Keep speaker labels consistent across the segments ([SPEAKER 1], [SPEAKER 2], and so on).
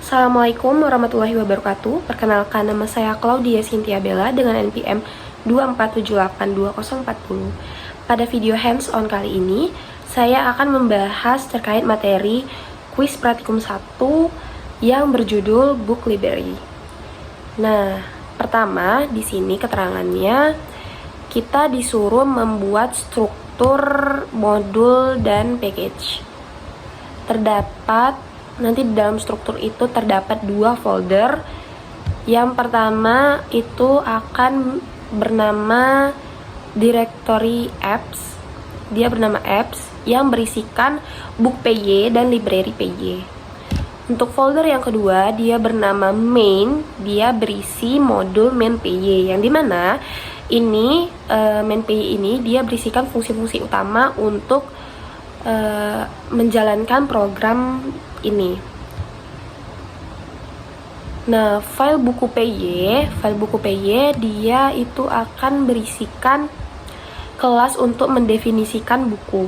[SPEAKER 1] Assalamualaikum warahmatullahi wabarakatuh. Perkenalkan, nama saya Claudia Cynthia Bella dengan NPM 2478240. Pada video hands-on kali ini, saya akan membahas terkait materi kuis praktikum 1 yang berjudul Book Library. Nah, pertama di sini keterangannya kita disuruh membuat struktur modul dan package. Nanti di dalam struktur itu terdapat 2 folder. Yang pertama itu akan bernama directory apps. Dia bernama apps yang berisikan book PY dan library PY. Untuk folder yang kedua dia bernama main. Dia berisi modul main PY, yang dimana ini main PY ini dia berisikan fungsi-fungsi utama untuk menjalankan program ini. Nah, file buku PY dia itu akan berisikan kelas untuk mendefinisikan buku.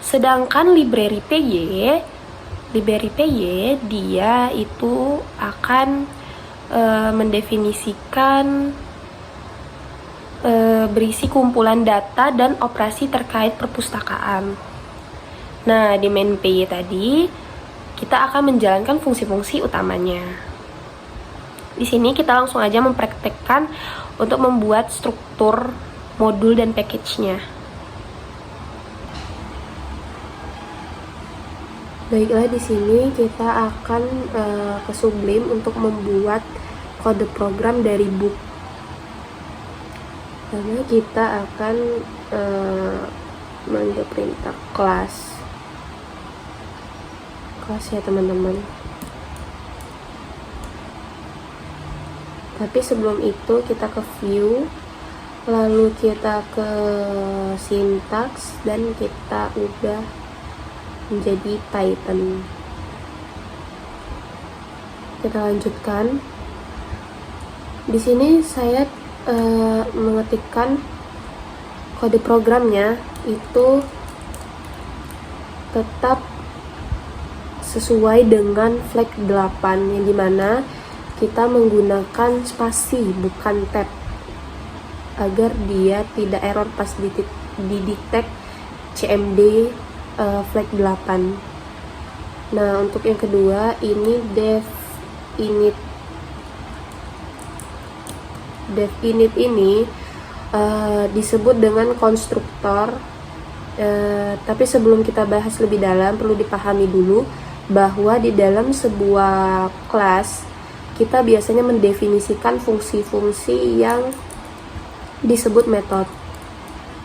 [SPEAKER 1] Sedangkan library PY dia itu akan mendefinisikan berisi kumpulan data dan operasi terkait perpustakaan. Nah, di main PY tadi kita akan menjalankan fungsi-fungsi utamanya. Di sini kita langsung aja mempraktekkan untuk membuat struktur modul dan package-nya. Baiklah, di sini kita akan ke Sublime untuk membuat kode program dari book. Karena kita akan mengambil perintah kelas ya teman-teman. Tapi sebelum itu kita ke view, lalu kita ke syntax, dan kita udah menjadi Titan. Kita lanjutkan. Di sini saya mengetikkan kode programnya itu tetap sesuai dengan flag 8, yang dimana kita menggunakan spasi bukan tab agar dia tidak error pas di detect CMD flag 8. Nah, untuk yang kedua ini dev init ini disebut dengan konstruktor. Tapi sebelum kita bahas lebih dalam, perlu dipahami dulu bahwa di dalam sebuah kelas kita biasanya mendefinisikan fungsi-fungsi yang disebut metode.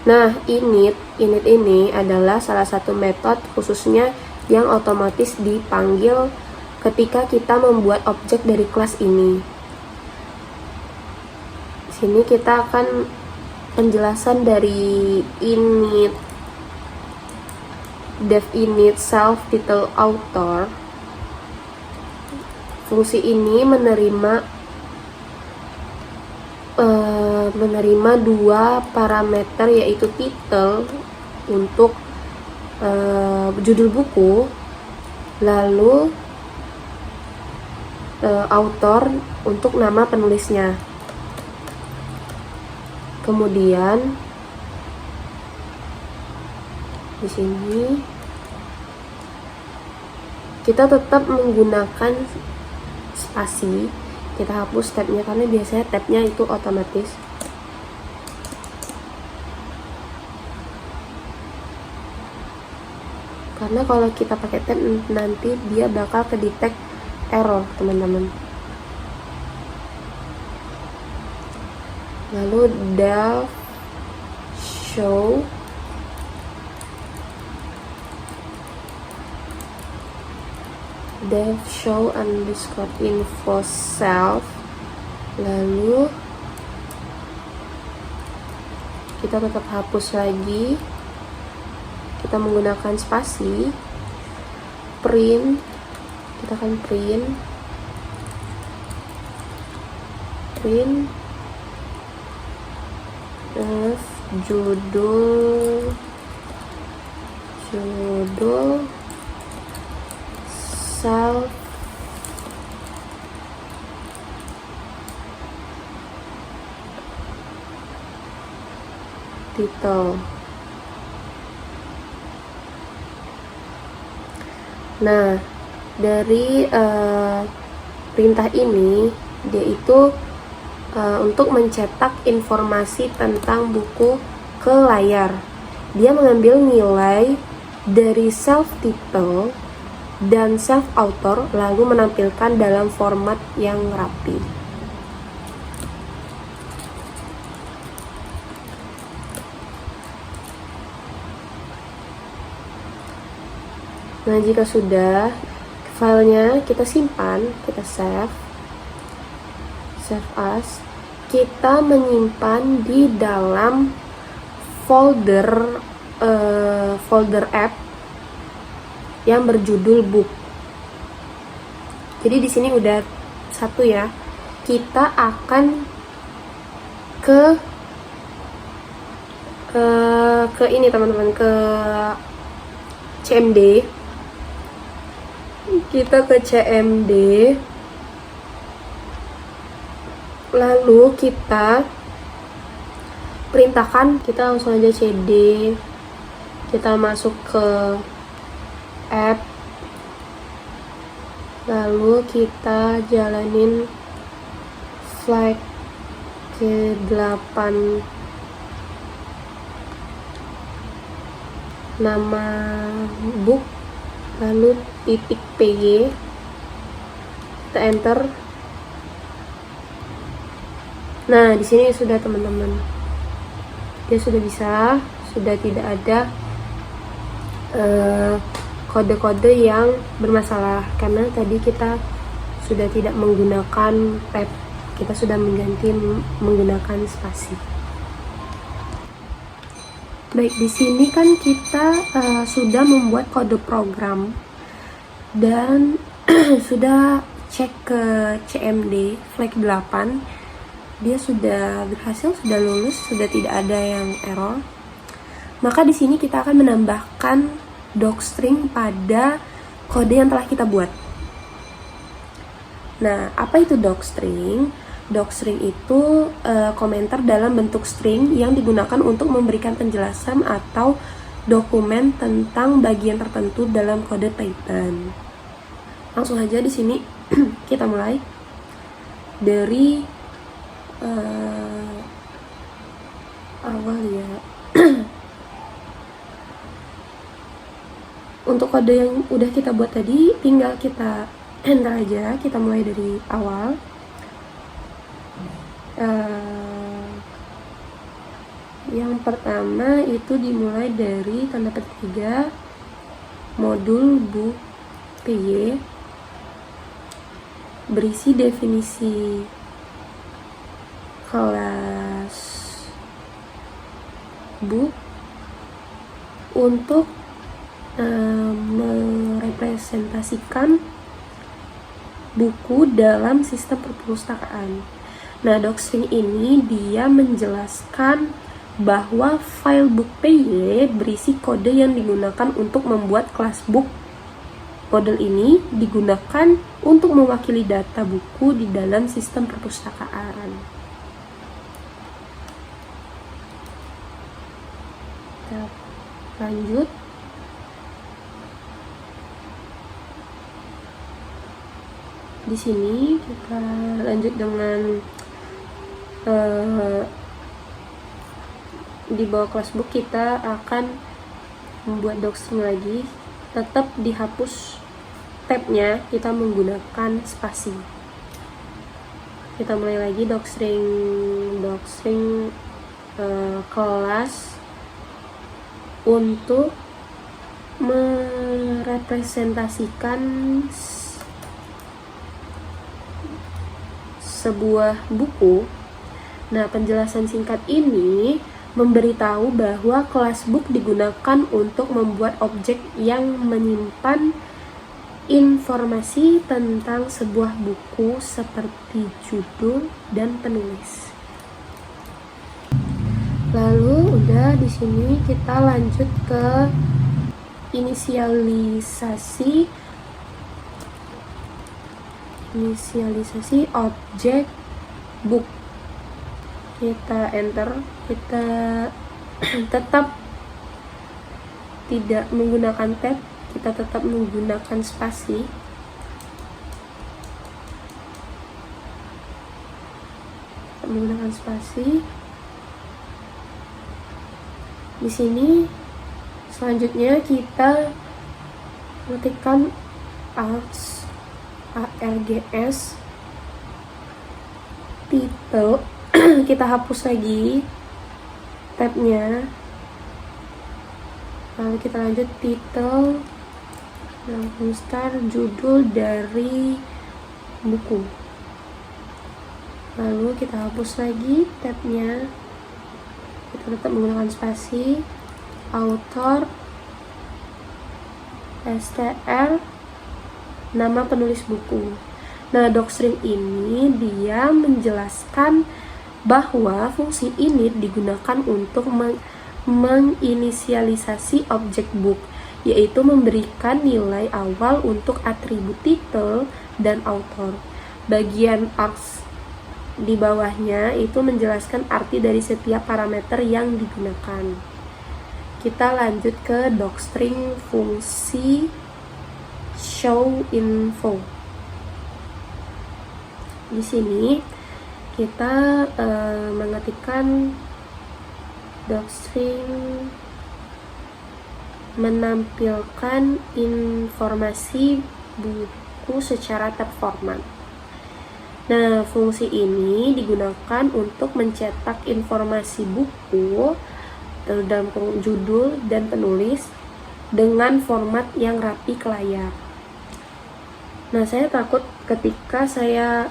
[SPEAKER 1] Nah, init ini adalah salah satu metode khususnya yang otomatis dipanggil ketika kita membuat objek dari kelas ini. Di sini kita akan penjelasan dari init, dev init self title author. Fungsi ini menerima 2 parameter, yaitu title untuk judul buku, lalu author untuk nama penulisnya. Kemudian di sini kita tetap menggunakan spasi. Kita hapus tabnya karena biasanya tabnya itu otomatis. Karena kalau kita pakai tab nanti dia bakal kedetek error, teman-teman. Lalu dev show underscore info self, lalu kita tetap hapus lagi, kita menggunakan spasi. Print, kita akan print judul self title. Nah, dari perintah ini dia itu untuk mencetak informasi tentang buku ke layar. Dia mengambil nilai dari self title dan self author lalu menampilkan dalam format yang rapi. Nah, jika sudah, filenya kita simpan, kita save as. Kita menyimpan di dalam folder app yang berjudul book. Jadi di sini udah satu ya. Kita akan ke ini teman-teman, ke CMD. Kita ke CMD, lalu kita perintahkan, kita langsung aja CD, kita masuk ke app, lalu kita jalanin flag ke 8, nama book, lalu titik PY, kita enter. Nah, di sini sudah teman-teman, dia sudah bisa, sudah tidak ada kode-kode yang bermasalah karena tadi kita sudah tidak menggunakan tab, kita sudah mengganti menggunakan spasi. Baik, di sini kan kita sudah membuat kode program dan sudah cek ke CMD flag 8. Dia sudah berhasil, sudah lulus, sudah tidak ada yang error. Maka di sini kita akan menambahkan docstring pada kode yang telah kita buat. Nah, apa itu docstring? Docstring itu komentar dalam bentuk string yang digunakan untuk memberikan penjelasan atau dokumen tentang bagian tertentu dalam kode Python. Langsung aja di sini kita mulai dari awal ya. Untuk kode yang udah kita buat tadi tinggal kita enter aja, kita mulai dari awal. Yang pertama itu dimulai dari tanda petik 3 modul book PY, berisi definisi kelas book untuk merepresentasikan buku dalam sistem perpustakaan. Nah, docstring ini dia menjelaskan bahwa file book PY berisi kode yang digunakan untuk membuat kelas book. Model ini digunakan untuk mewakili data buku di dalam sistem perpustakaan. Kita lanjut. Di sini kita lanjut dengan di bawah kelas book kita akan membuat docstring lagi, tetap dihapus tabnya, kita menggunakan spasi. Kita mulai lagi docstring kelas untuk merepresentasikan sebuah buku. Nah, penjelasan singkat ini memberitahu bahwa kelas book digunakan untuk membuat objek yang menyimpan informasi tentang sebuah buku seperti judul dan penulis. Lalu udah di sini kita lanjut ke inisialisasi objek book. Kita enter, kita tetap tidak menggunakan tab, kita tetap menggunakan spasi. Di sini selanjutnya kita ketikkan args title. Kita hapus lagi tabnya, lalu kita lanjut title, langsung start judul dari buku, lalu kita hapus lagi tabnya, kita tetap menggunakan spasi, author, str, nama penulis buku. Nah, docstring ini dia menjelaskan bahwa fungsi init digunakan untuk menginisialisasi objek book, yaitu memberikan nilai awal untuk atribut title dan author. Bagian args di bawahnya itu menjelaskan arti dari setiap parameter yang digunakan. Kita lanjut ke docstring fungsi show info. Di sini kita mengetikkan docstring menampilkan informasi buku secara tab format. Nah, fungsi ini digunakan untuk mencetak informasi buku dalam judul dan penulis dengan format yang rapi ke layar. Nah, saya takut ketika saya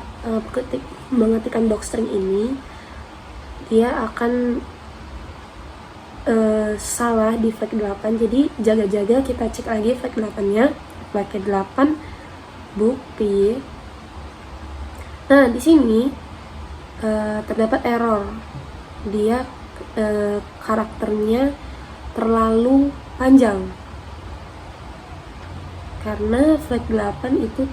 [SPEAKER 1] mengetikkan docstring ini, dia akan salah di flag 8. Jadi jaga-jaga kita cek lagi flag 8-nya, flag 8 bukti. Nah, di sini terdapat error. Dia karakternya terlalu panjang. Karena flag 8 itu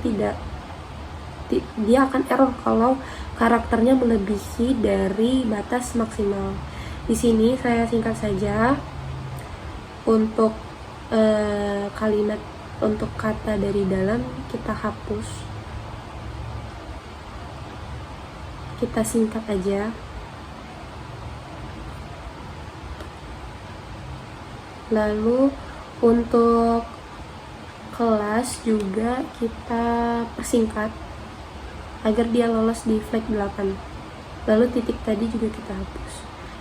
[SPEAKER 1] dia akan error kalau karakternya melebihi dari batas maksimal. Di sini saya singkat saja untuk kalimat, untuk kata dari dalam kita hapus, kita singkat aja. Lalu untuk kelas juga kita persingkat agar dia lolos di flag 8. Lalu titik tadi juga kita hapus.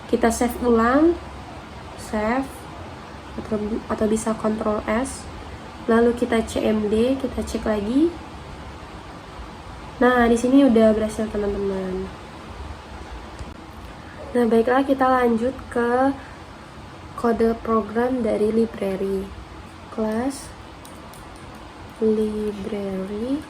[SPEAKER 1] Kita save ulang, save atau bisa Ctrl S. Lalu kita CMD, kita cek lagi. Nah, di sini udah berhasil teman-teman. Nah, baiklah, kita lanjut ke kode program dari library. Kelas library,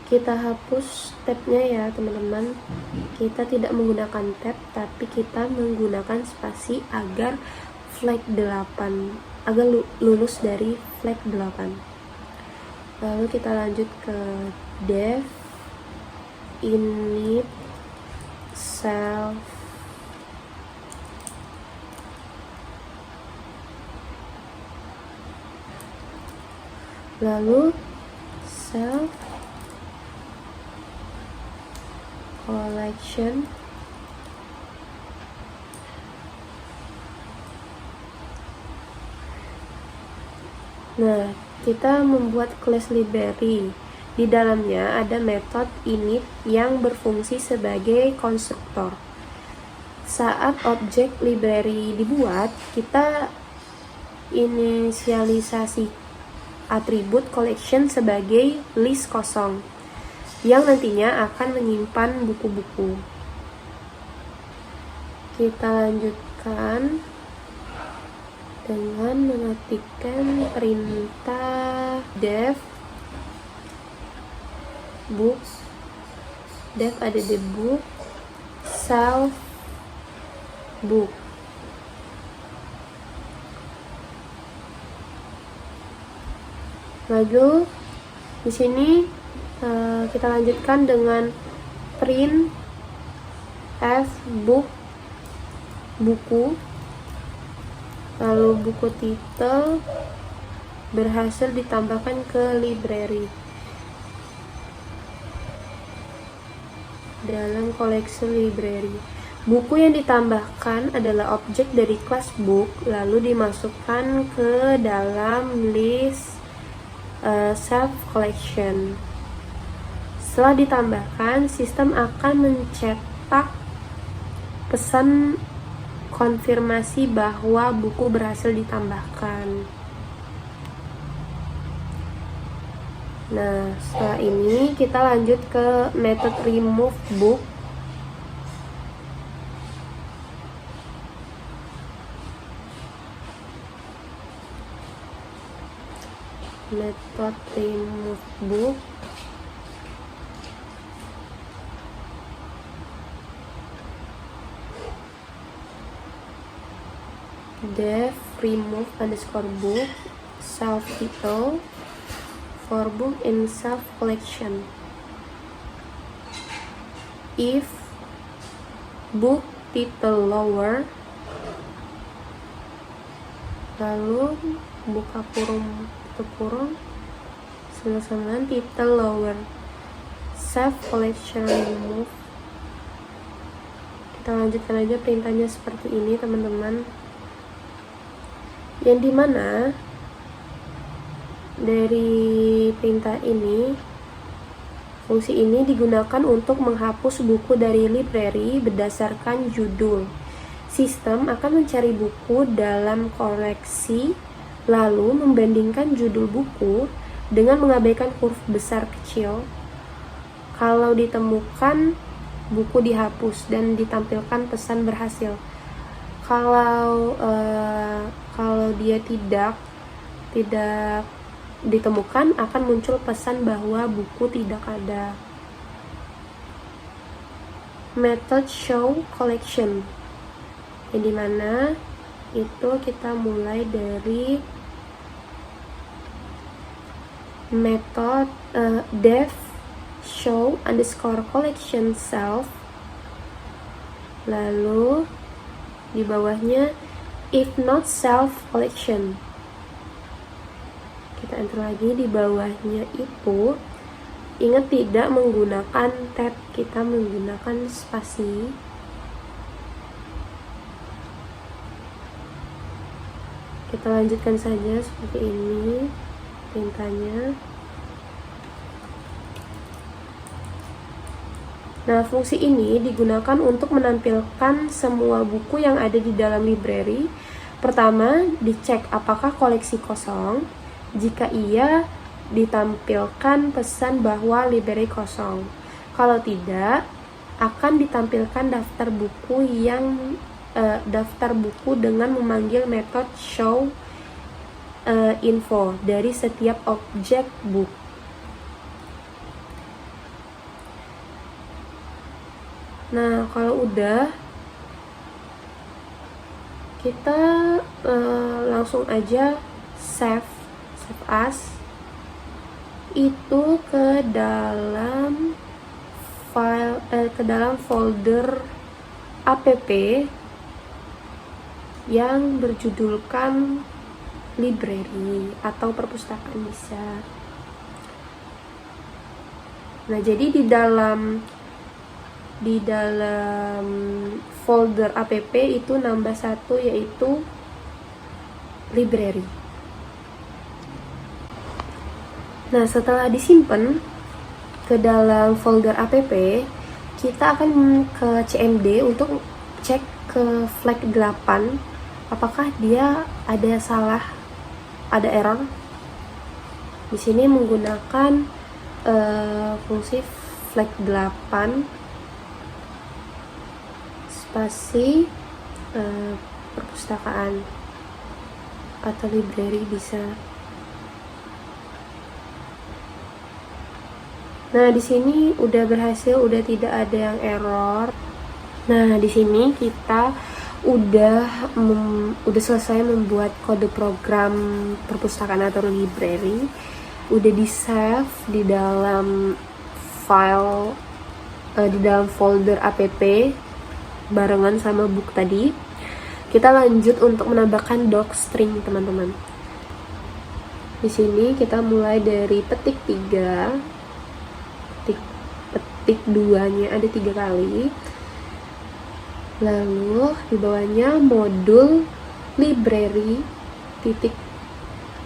[SPEAKER 1] kita hapus tabnya ya teman-teman. Kita tidak menggunakan tab, tapi kita menggunakan spasi agar flag 8, agar lulus dari flag 8. Lalu kita lanjut ke dev init self lalu self collection. Nah, kita membuat kelas library. Di dalamnya ada metode init yang berfungsi sebagai konstruktor. Saat objek library dibuat, kita inisialisasi atribut collection sebagai list kosong yang nantinya akan menyimpan buku-buku. Kita lanjutkan dengan mengetikkan perintah dev books, dev ada di book, self book. Lalu Di sini kita lanjutkan dengan print F book, buku, lalu buku titel berhasil ditambahkan ke library dalam koleksi library. Buku yang ditambahkan adalah objek dari kelas book, lalu dimasukkan ke dalam list self collection. Setelah ditambahkan, sistem akan mencetak pesan konfirmasi bahwa buku berhasil ditambahkan. Nah, setelah ini kita lanjut ke metode remove book. Metode remove book. Def remove underscore book self title for book in self collection. If book title lower, lalu buka kurung tutup kurung sama title lower self collection remove. Kita lanjutkan aja perintahnya seperti ini teman-teman, yang dimana dari perintah ini, fungsi ini digunakan untuk menghapus buku dari library berdasarkan judul. Sistem akan mencari buku dalam koleksi, lalu membandingkan judul buku dengan mengabaikan huruf besar kecil. Kalau ditemukan, buku dihapus dan ditampilkan pesan berhasil. Kalau dia tidak ditemukan, akan muncul pesan bahwa buku tidak ada. Method show collection, yang dimana itu kita mulai dari method def show underscore collection self, lalu di bawahnya if not self collection. Kita enter lagi di bawahnya itu, ingat tidak menggunakan tab, kita menggunakan spasi. Kita lanjutkan saja seperti ini perintahnya. Nah, fungsi ini digunakan untuk menampilkan semua buku yang ada di dalam library. Pertama, dicek apakah koleksi kosong. Jika iya, ditampilkan pesan bahwa library kosong. Kalau tidak, akan ditampilkan daftar buku dengan memanggil metode show info dari setiap objek book. Nah, kalau udah, kita langsung aja save as itu ke dalam file ke dalam folder app yang berjudulkan library atau perpustakaan bisa. Nah, jadi di dalam folder app itu nambah satu, yaitu library. Nah, setelah disimpan ke dalam folder app, kita akan ke CMD untuk cek ke flag 8 apakah dia ada salah, ada error. Di sini menggunakan fungsi flag 8 spasi perpustakaan atau library bisa. Nah, di sini udah berhasil, udah tidak ada yang error. Nah, di sini kita udah selesai membuat kode program perpustakaan atau library. udah di save di dalam file di dalam folder app barengan sama book tadi. Kita lanjut untuk menambahkan docstring, teman-teman. Di sini kita mulai dari petik 3, petik 2-nya ada 3 kali. Lalu di bawahnya modul library titik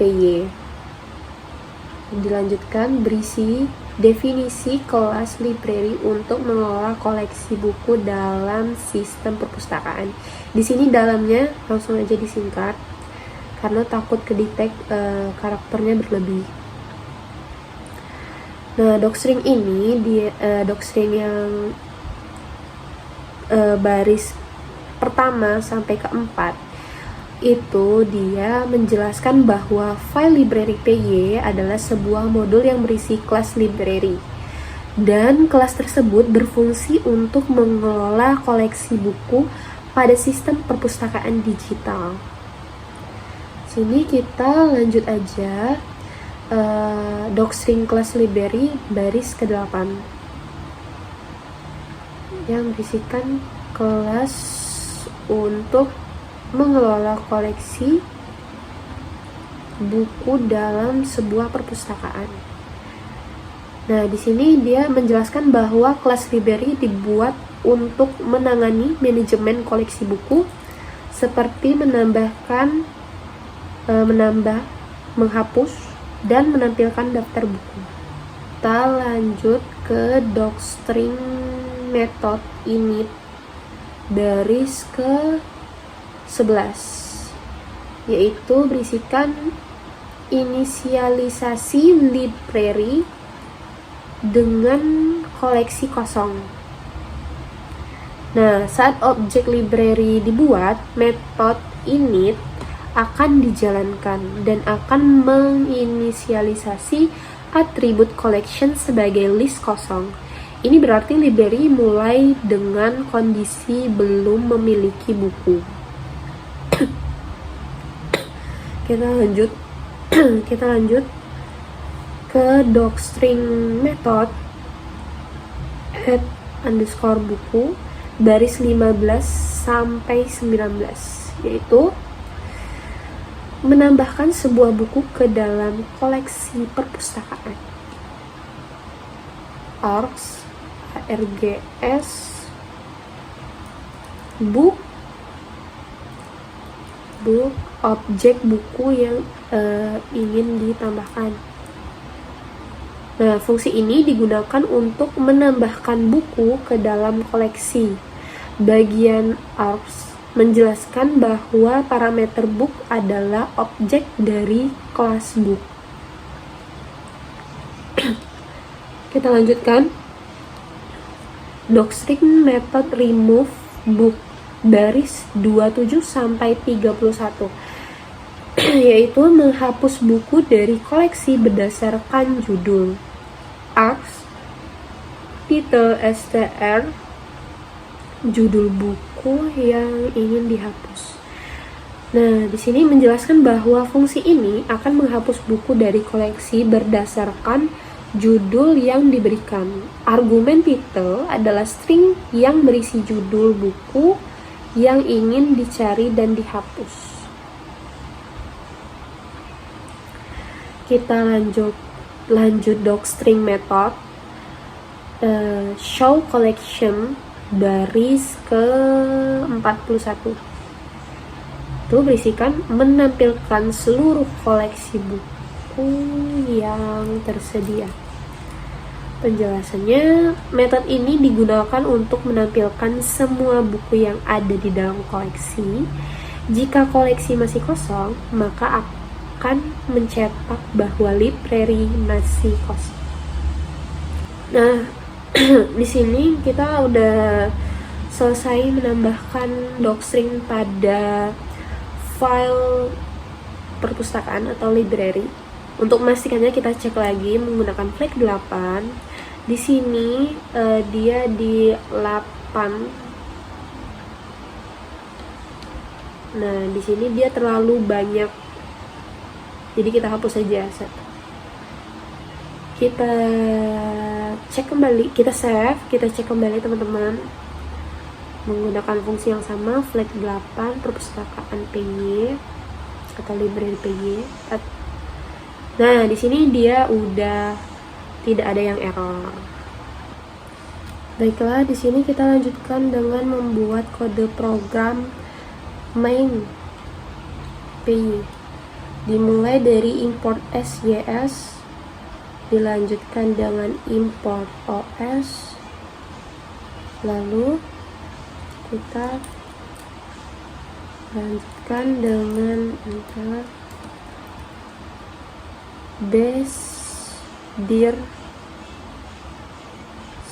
[SPEAKER 1] py. Dilanjutkan berisi definisi kelas library untuk mengelola koleksi buku dalam sistem perpustakaan. Di sini dalamnya langsung aja disingkat karena takut kedetek karakternya berlebih. Nah, docstring ini docstring yang baris pertama sampai keempat itu dia menjelaskan bahwa file library PY adalah sebuah modul yang berisi kelas library dan kelas tersebut berfungsi untuk mengelola koleksi buku pada sistem perpustakaan digital. Sini kita lanjut aja docstring kelas library baris ke-8 yang berisikan kelas untuk mengelola koleksi buku dalam sebuah perpustakaan. Nah, di sini dia menjelaskan bahwa kelas library dibuat untuk menangani manajemen koleksi buku seperti menambah, menghapus, dan menampilkan daftar buku. Kita lanjut ke docstring method init baris ke 11, yaitu berisikan inisialisasi library dengan koleksi kosong. Nah, saat objek library dibuat, metode init akan dijalankan dan akan menginisialisasi atribut collection sebagai list kosong. Ini berarti library mulai dengan kondisi belum memiliki buku. Kita lanjut ke docstring method add_buku baris 15 sampai 19, yaitu menambahkan sebuah buku ke dalam koleksi perpustakaan. args book objek buku yang ingin ditambahkan. Nah, fungsi ini digunakan untuk menambahkan buku ke dalam koleksi. Bagian args menjelaskan bahwa parameter book adalah objek dari kelas book. Kita lanjutkan. Docstring method remove book baris 27 sampai 31, yaitu menghapus buku dari koleksi berdasarkan judul. args titel str judul buku yang ingin dihapus. Nah, di sini menjelaskan bahwa fungsi ini akan menghapus buku dari koleksi berdasarkan judul yang diberikan. Argumen titel adalah string yang berisi judul buku yang ingin dicari dan dihapus. Kita lanjut docstring method show collection baris ke 41. Itu berisikan menampilkan seluruh koleksi buku yang tersedia. Penjelasannya, metode ini digunakan untuk menampilkan semua buku yang ada di dalam koleksi. Jika koleksi masih kosong, maka akan mencetak bahwa library masih kosong. Nah, di sini kita udah selesai menambahkan docstring pada file perpustakaan atau library. Untuk memastikannya kita cek lagi menggunakan flag 8. Di sini dia di 8. Nah, di sini dia terlalu banyak. Jadi kita hapus saja kita cek kembali, kita save, kita cek kembali teman-teman menggunakan fungsi yang sama, flag 8 perpustakaan PY atau library PY. Nah, di sini dia udah tidak ada yang error. Baiklah, di sini kita lanjutkan dengan membuat kode program main PY. Dimulai dari import SYS, dilanjutkan dengan import OS, lalu kita lanjutkan dengan antara base dir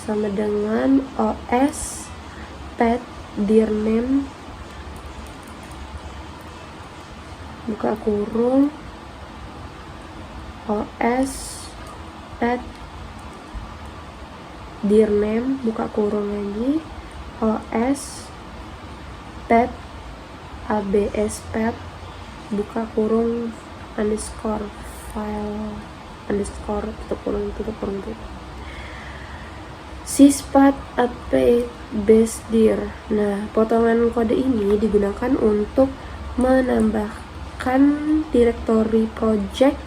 [SPEAKER 1] sama dengan OS pet dir name buka kurung OS pet dir name buka kurung lagi OS pet abs pet buka kurung underscore file underscore tutup kurung tutup. Syspath update base dir. Nah, potongan kode ini digunakan untuk menambahkan direktori project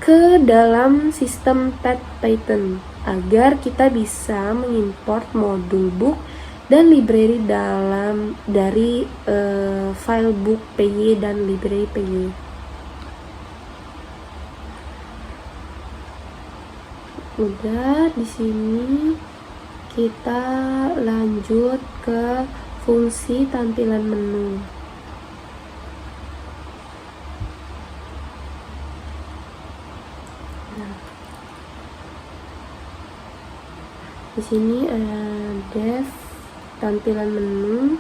[SPEAKER 1] ke dalam sistem pet Python agar kita bisa mengimport modul book dan library dari file book PY dan library PY. Udah, di sini kita lanjut ke fungsi tampilan menu. Nah, di sini ada tampilan menu.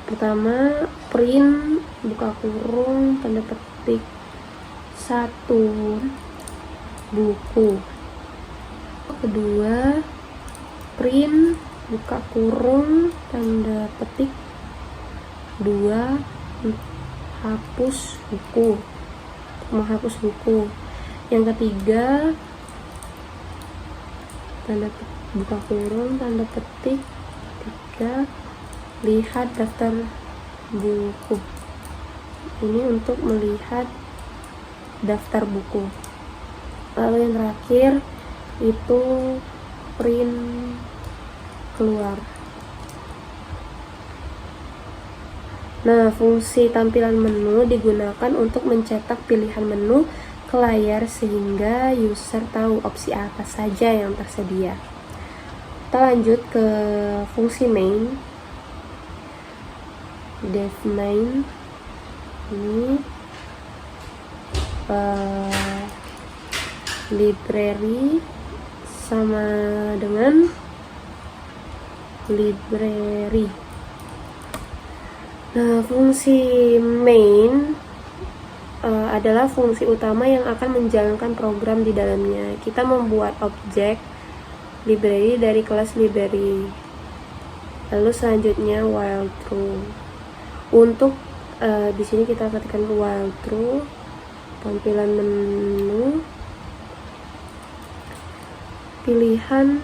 [SPEAKER 1] Pertama, print buka kurung tanda petik 1 buku. Kedua, print buka kurung tanda petik 2 hapus buku, menghapus buku. Yang ketiga, buka kurung tanda petik 3 lihat daftar buku. Ini untuk melihat daftar buku. Lalu yang terakhir itu print keluar. Nah, fungsi tampilan menu digunakan untuk mencetak pilihan menu ke layar sehingga user tahu opsi apa saja yang tersedia. Kita lanjut ke fungsi main. Dev main ini library sama dengan library. Nah, fungsi main adalah fungsi utama yang akan menjalankan program di dalamnya. Kita membuat objek library dari kelas library. Lalu selanjutnya while true. Untuk di sini kita ketikkan while true, tampilan menu, pilihan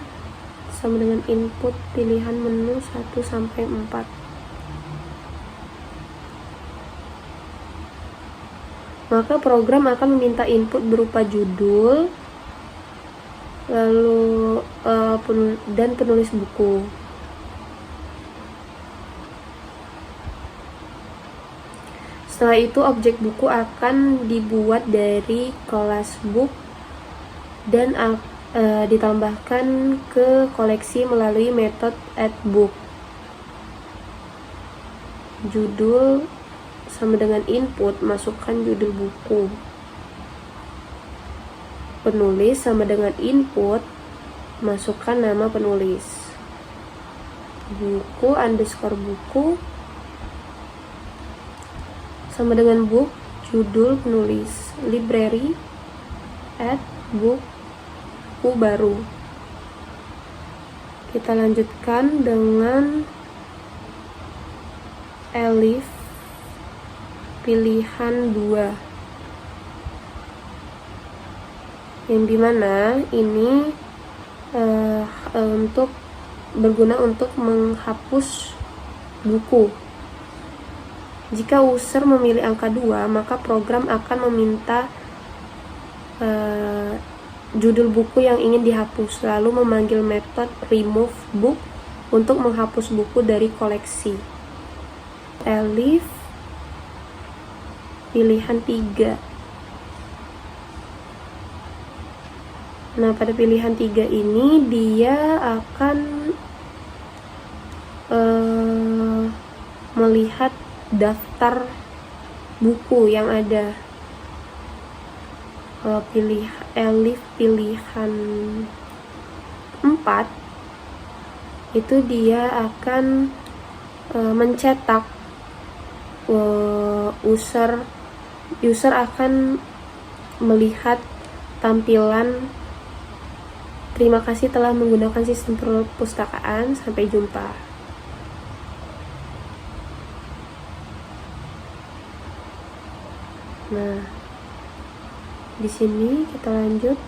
[SPEAKER 1] sama dengan input pilihan menu 1 sampai 4. Maka program akan meminta input berupa judul, lalu dan penulis buku. Setelah itu objek buku akan dibuat dari kelas book dan ditambahkan ke koleksi melalui metode addBook. Judul sama dengan input, masukkan judul buku. Penulis sama dengan input, masukkan nama penulis. Buku underscore buku sama dengan book, judul penulis. Library add book, buku baru. Kita lanjutkan dengan elif pilihan 2, yang dimana ini untuk berguna untuk menghapus buku. Jika user memilih angka 2, maka program akan meminta judul buku yang ingin dihapus, lalu memanggil metode remove book untuk menghapus buku dari koleksi. Elif pilihan 3. Nah, pada pilihan 3 ini dia akan melihat daftar buku yang ada. Kalau pilih Elif pilihan 4, itu dia akan mencetak, user akan melihat tampilan terima kasih telah menggunakan sistem perpustakaan, sampai jumpa. Nah, di sini kita lanjut.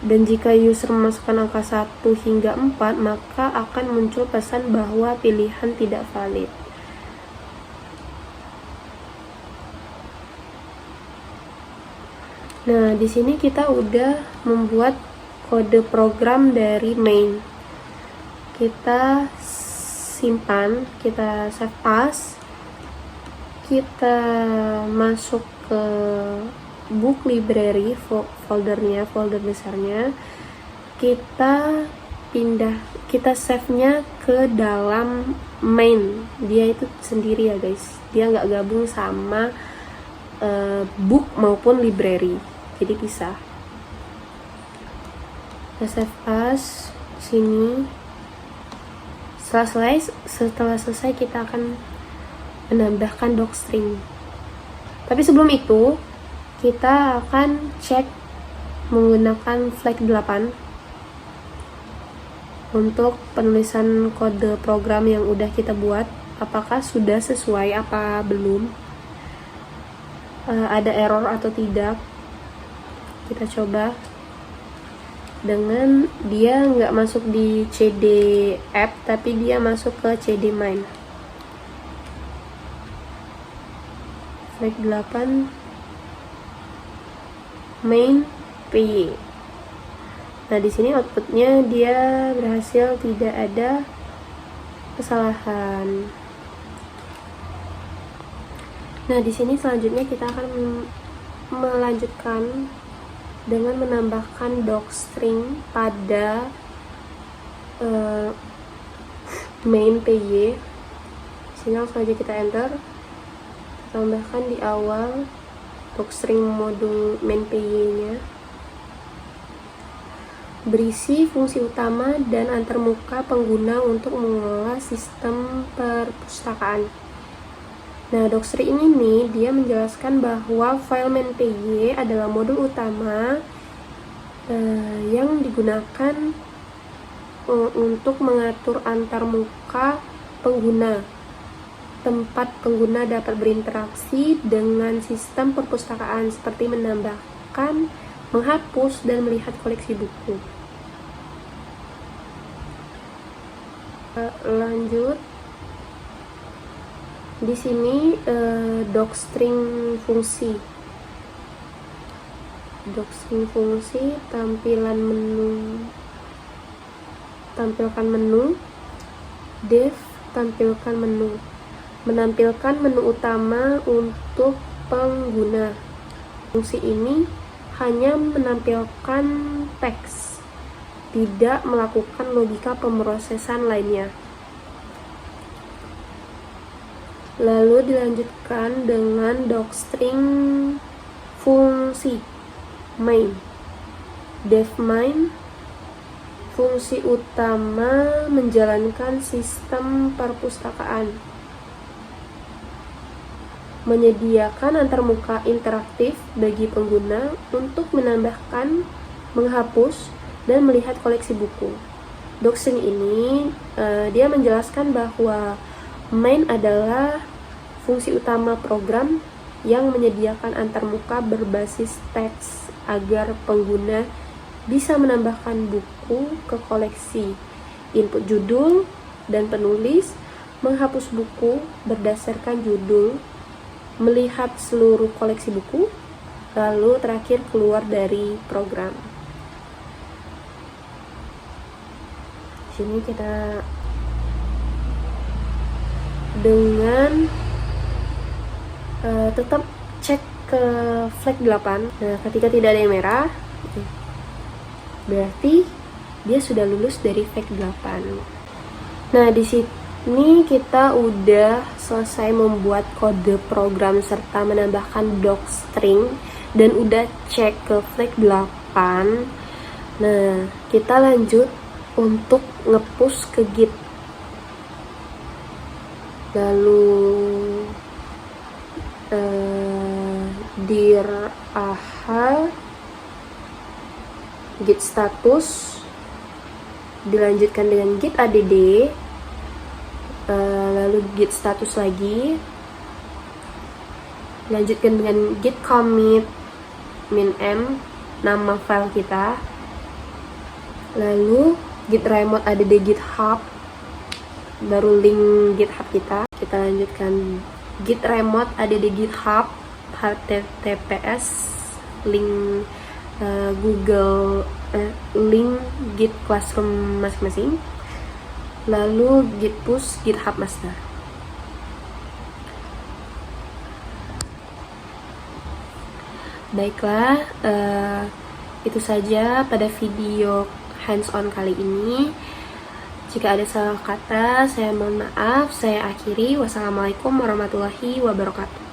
[SPEAKER 1] Dan jika user memasukkan angka 1 hingga 4, maka akan muncul pesan bahwa pilihan tidak valid. Nah, di sini kita udah membuat kode program dari main. Kita simpan, kita save as, kita masuk ke book library, folder besarnya, kita save-nya ke dalam main. Dia itu sendiri ya guys, dia nggak gabung sama book maupun library, jadi bisa. Kita save as sini. Setelah selesai kita akan menambahkan docstring. Tapi sebelum itu kita akan cek menggunakan flag 8 untuk penulisan kode program yang udah kita buat, apakah sudah sesuai apa belum, ada error atau tidak. Kita coba dengan dia nggak masuk di CD app, tapi dia masuk ke CD main. Flag 8 main PY. Nah, di sini outputnya dia berhasil, tidak ada kesalahan. Nah, di sini selanjutnya kita akan melanjutkan dengan menambahkan docstring pada main PY. Sini langsung aja kita enter, tambahkan di awal docstring modul main PY-nya, berisi fungsi utama dan antarmuka pengguna untuk mengelola sistem perpustakaan. Nah, docstring ini dia menjelaskan bahwa file main PY adalah modul utama yang digunakan untuk mengatur antarmuka pengguna, tempat pengguna dapat berinteraksi dengan sistem perpustakaan seperti menambahkan, menghapus, dan melihat koleksi buku. Lanjut. Di sini docstring fungsi. Docstring fungsi, tampilkan menu, dev, tampilkan menu. Menampilkan menu utama untuk pengguna. Fungsi ini hanya menampilkan teks, tidak melakukan logika pemrosesan lainnya. Lalu dilanjutkan dengan docstring fungsi main. Dev main, fungsi utama menjalankan sistem perpustakaan, menyediakan antarmuka interaktif bagi pengguna untuk menambahkan, menghapus, dan melihat koleksi buku. Doxing ini dia menjelaskan bahwa main adalah fungsi utama program yang menyediakan antarmuka berbasis teks agar pengguna bisa menambahkan buku ke koleksi, input judul dan penulis, menghapus buku berdasarkan judul, melihat seluruh koleksi buku, lalu terakhir keluar dari program. Sini kita dengan tetap cek ke flag 8. Nah, ketika tidak ada yang merah, berarti dia sudah lulus dari flag 8. Nah, di sini kita udah selesai membuat kode program serta menambahkan docstring dan udah cek ke flag 8. Nah, kita lanjut untuk nge-push ke Git. Lalu dir aha git status, dilanjutkan dengan git add, lalu git status lagi, lanjutkan dengan git commit min m nama file kita, lalu git remote add github, baru link github kita lanjutkan git remote add github https link Google link git classroom masing-masing, lalu git push github master. Baiklah, itu saja pada video hands-on kali ini. Jika ada salah kata, saya mohon maaf. Saya akhiri. Wassalamualaikum warahmatullahi wabarakatuh.